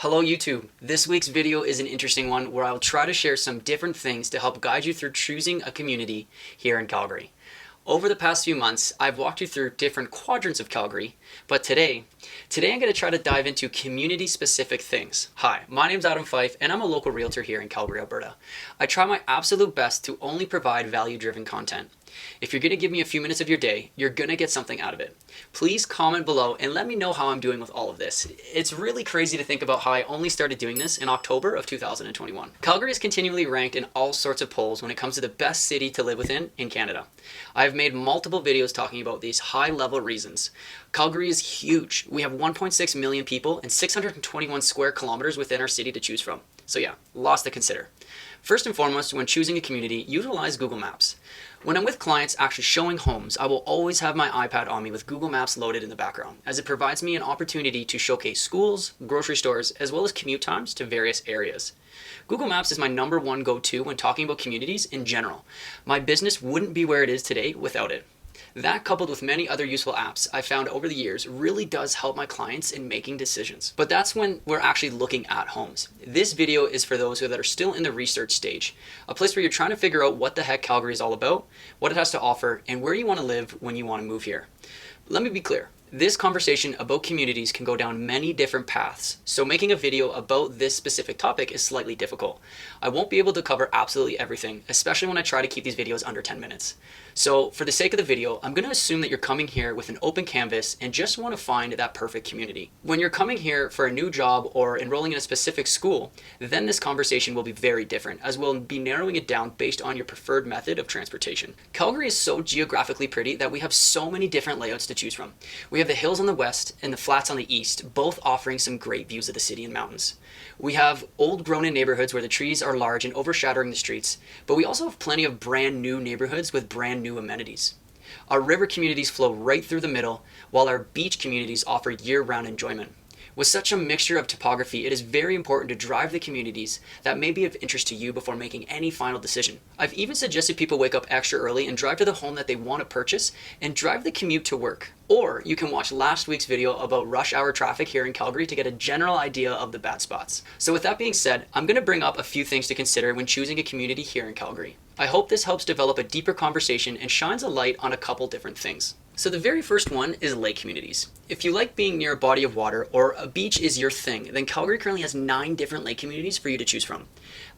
Hello YouTube. This week's video is an interesting one where I'll try to share some different things to help guide you through choosing a community here in Calgary. Over the past few months, I've walked you through different quadrants of Calgary, but today I'm going to try to dive into community-specific things. Hi, my name's Adam Fyfe, and I'm a local realtor here in Calgary, Alberta. I try my absolute best to only provide value-driven content. If you're going to give me a few minutes of your day, you're going to get something out of it. Please comment below and let me know how I'm doing with all of this. It's really crazy to think about how I only started doing this in October of 2021. Calgary is continually ranked in all sorts of polls when it comes to the best city to live within in Canada. I've made multiple videos talking about these high-level reasons. Calgary is huge. We have 1.6 million people and 621 square kilometers within our city to choose from. So yeah, lots to consider. First and foremost, when choosing a community, utilize Google Maps. When I'm with clients actually showing homes, I will always have my iPad on me with Google Maps loaded in the background, as it provides me an opportunity to showcase schools, grocery stores, as well as commute times to various areas. Google Maps is my number one go-to when talking about communities in general. My business wouldn't be where it is today without it. That, coupled with many other useful apps I found over the years, really does help my clients in making decisions. But that's when we're actually looking at homes. This video is for those that are still in the research stage, a place where you're trying to figure out what the heck Calgary is all about, what it has to offer, and where you want to live when you want to move here. Let me be clear. This conversation about communities can go down many different paths, so making a video about this specific topic is slightly difficult. I won't be able to cover absolutely everything, especially when I try to keep these videos under 10 minutes. So for the sake of the video, I'm going to assume that you're coming here with an open canvas and just want to find that perfect community. When you're coming here for a new job or enrolling in a specific school, then this conversation will be very different, as we'll be narrowing it down based on your preferred method of transportation. Calgary is so geographically pretty that we have so many different layouts to choose from. We have the hills on the west and the flats on the east, both offering some great views of the city and mountains. We have old grown-in neighborhoods where the trees are large and overshadowing the streets, but we also have plenty of brand new neighborhoods with brand new amenities. Our river communities flow right through the middle, while our beach communities offer year-round enjoyment. With such a mixture of topography, it is very important to drive the communities that may be of interest to you before making any final decision. I've even suggested people wake up extra early and drive to the home that they want to purchase and drive the commute to work. Or you can watch last week's video about rush hour traffic here in Calgary to get a general idea of the bad spots. So with that being said, I'm going to bring up a few things to consider when choosing a community here in Calgary. I hope this helps develop a deeper conversation and shines a light on a couple different things. So the very first one is lake communities. If you like being near a body of water or a beach is your thing, then Calgary currently has 9 different lake communities for you to choose from.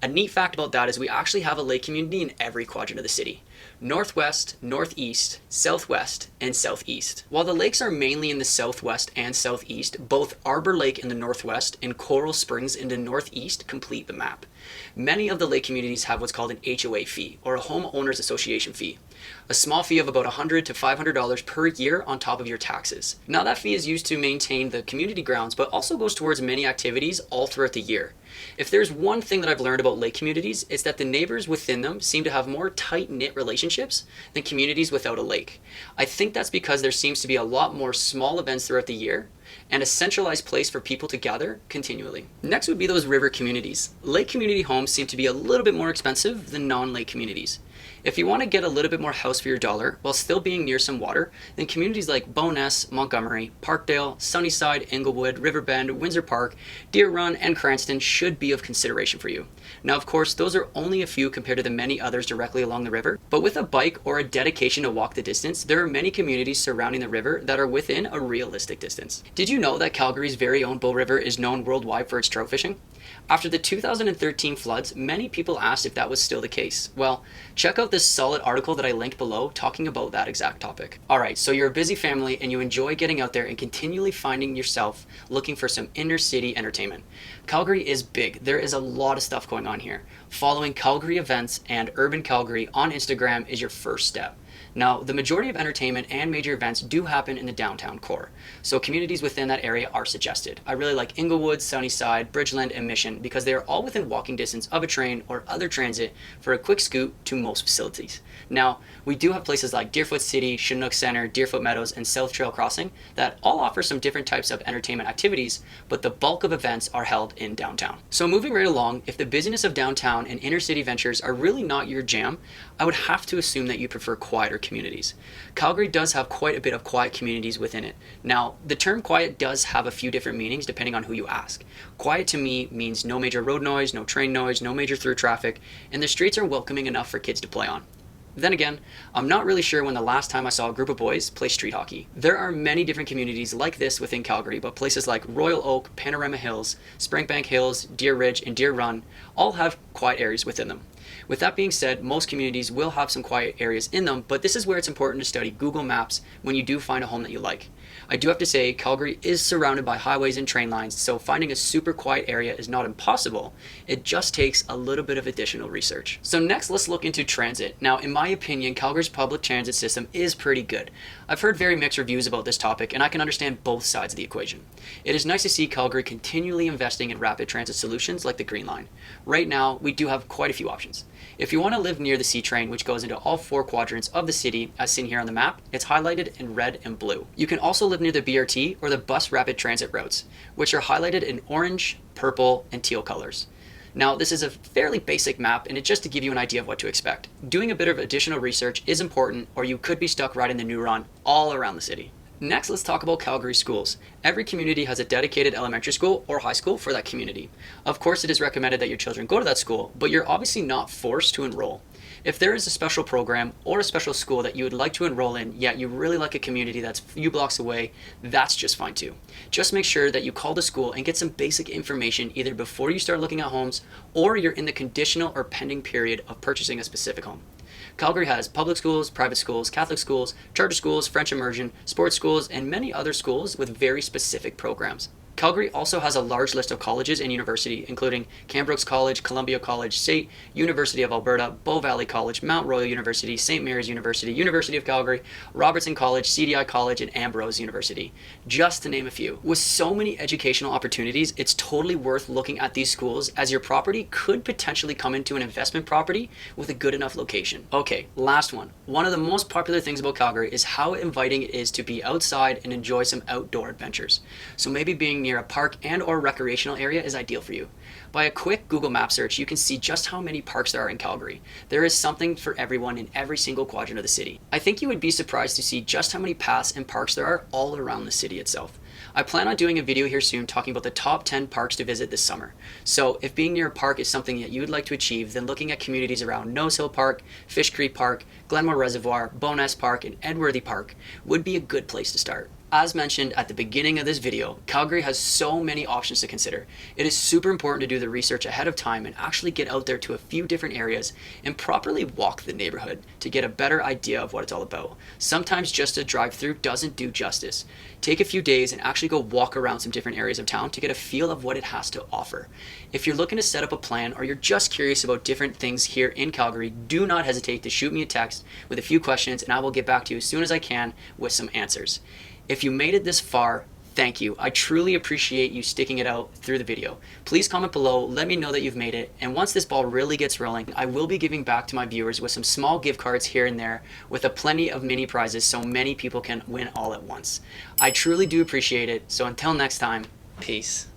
A neat fact about that is we actually have a lake community in every quadrant of the city. Northwest, northeast, southwest, and southeast. While the lakes are mainly in the southwest and southeast, both Arbor Lake in the northwest and Coral Springs in the northeast complete the map. Many of the lake communities have what's called an HOA fee, or a homeowners association fee. A small fee of about $100 to $500 per year on top of your taxes. Now that fee is used to maintain the community grounds, but also goes towards many activities all throughout the year. If there's one thing that I've learned about lake communities, it's that the neighbors within them seem to have more tight-knit relationships than communities without a lake. I think that's because there seems to be a lot more small events throughout the year and a centralized place for people to gather continually. Next would be those river communities. Lake community homes seem to be a little bit more expensive than non-lake communities. If you want to get a little bit more house for your dollar while still being near some water, then communities like Bowness, Montgomery, Parkdale, Sunnyside, Inglewood, Riverbend, Windsor Park, Deer Run, and Cranston should be of consideration for you. Now, of course, those are only a few compared to the many others directly along the river, but with a bike or a dedication to walk the distance, there are many communities surrounding the river that are within a realistic distance. Did you know that Calgary's very own Bow River is known worldwide for its trout fishing? After the 2013 floods, many people asked if that was still the case. Well, check out this solid article that I linked below talking about that exact topic. Alright, so you're a busy family and you enjoy getting out there and continually finding yourself looking for some inner city entertainment. Calgary is big. There is a lot of stuff going on here. Following Calgary events and Urban Calgary on Instagram is your first step. Now, the majority of entertainment and major events do happen in the downtown core, so communities within that area are suggested. I really like Inglewood, Sunnyside, Bridgeland, and Mission because they are all within walking distance of a train or other transit for a quick scoot to most facilities. Now, we do have places like Deerfoot City, Chinook Center, Deerfoot Meadows, and South Trail Crossing that all offer some different types of entertainment activities, but the bulk of events are held in downtown. So moving right along, if the busyness of downtown and inner city ventures are really not your jam, I would have to assume that you prefer quieter communities. Calgary does have quite a bit of quiet communities within it. Now, the term quiet does have a few different meanings depending on who you ask. Quiet to me means no major road noise, no train noise, no major through traffic, and the streets are welcoming enough for kids to play on. Then again, I'm not really sure when the last time I saw a group of boys play street hockey. There are many different communities like this within Calgary, but places like Royal Oak, Panorama Hills, Springbank Hills, Deer Ridge, and Deer Run all have quiet areas within them. With that being said, most communities will have some quiet areas in them, but this is where it's important to study Google Maps when you do find a home that you like. I do have to say, Calgary is surrounded by highways and train lines, so finding a super quiet area is not impossible. It just takes a little bit of additional research. So next, let's look into transit. Now, in my opinion, Calgary's public transit system is pretty good. I've heard very mixed reviews about this topic, and I can understand both sides of the equation. It is nice to see Calgary continually investing in rapid transit solutions like the Green Line. Right now, we do have quite a few options. If you want to live near the C train, which goes into all 4 quadrants of the city, as seen here on the map, it's highlighted in red and blue. You can also live near the BRT or the bus rapid transit routes, which are highlighted in orange, purple, and teal colors. Now, this is a fairly basic map, and it's just to give you an idea of what to expect. Doing a bit of additional research is important, or you could be stuck riding the Neuron all around the city. Next, let's talk about Calgary Schools. Every community has a dedicated elementary school or high school for that community. Of course, it is recommended that your children go to that school, but you're obviously not forced to enroll. If there is a special program or a special school that you would like to enroll in, yet you really like a community that's a few blocks away, that's just fine too. Just make sure that you call the school and get some basic information either before you start looking at homes or you're in the conditional or pending period of purchasing a specific home. Calgary has public schools, private schools, Catholic schools, charter schools, French immersion, sports schools, and many other schools with very specific programs. Calgary also has a large list of colleges and university, including Cambridge College, Columbia College, State, University of Alberta, Bow Valley College, Mount Royal University, St. Mary's University, University of Calgary, Robertson College, CDI College, and Ambrose University, just to name a few. With so many educational opportunities, it's totally worth looking at these schools as your property could potentially come into an investment property with a good enough location. Okay, last one. One of the most popular things about Calgary is how inviting it is to be outside and enjoy some outdoor adventures. So maybe being near a park and or recreational area is ideal for you. By a quick Google Map search, you can see just how many parks there are in Calgary. There is something for everyone in every single quadrant of the city. I think you would be surprised to see just how many paths and parks there are all around the city itself. I plan on doing a video here soon talking about the top 10 parks to visit this summer. So if being near a park is something that you would like to achieve, then looking at communities around Nose Hill Park, Fish Creek Park, Glenmore Reservoir, Bowness Park, and Edworthy Park would be a good place to start. As mentioned at the beginning of this video, Calgary has so many options to consider. It is super important to do the research ahead of time and actually get out there to a few different areas and properly walk the neighborhood to get a better idea of what it's all about. Sometimes just a drive-through doesn't do justice. Take a few days and actually go walk around some different areas of town to get a feel of what it has to offer. If you're looking to set up a plan or you're just curious about different things here in Calgary, do not hesitate to shoot me a text with a few questions and I will get back to you as soon as I can with some answers. If you made it this far, thank you. I truly appreciate you sticking it out through the video. Please comment below, let me know that you've made it, and once this ball really gets rolling, I will be giving back to my viewers with some small gift cards here and there with a plenty of mini prizes so many people can win all at once. I truly do appreciate it, so until next time, peace.